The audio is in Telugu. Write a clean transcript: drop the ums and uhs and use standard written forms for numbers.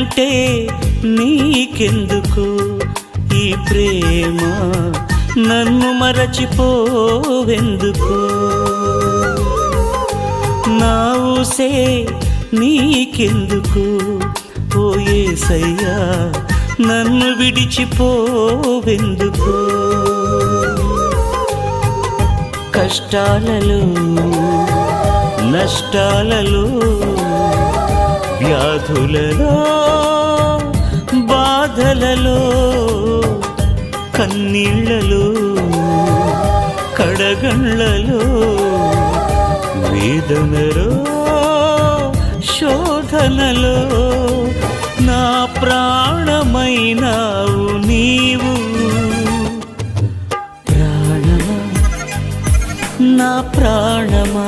నేనంటే నీకెందుకు ఈ ప్రేమ, నన్ను మరచిపోవెందుకు? నా ఊసే నీకెందుకు ఓ యేసయ్యా, నన్ను విడిచిపోవెందుకు? కష్టాలలో నష్టాలలో వ్యాధులలో బాధలలో కన్నీళ్లలో కడగండ్లలో వేదనలో శోధనలో నా ప్రాణమైనావు నీవు. ప్రాణమా నా ప్రాణమా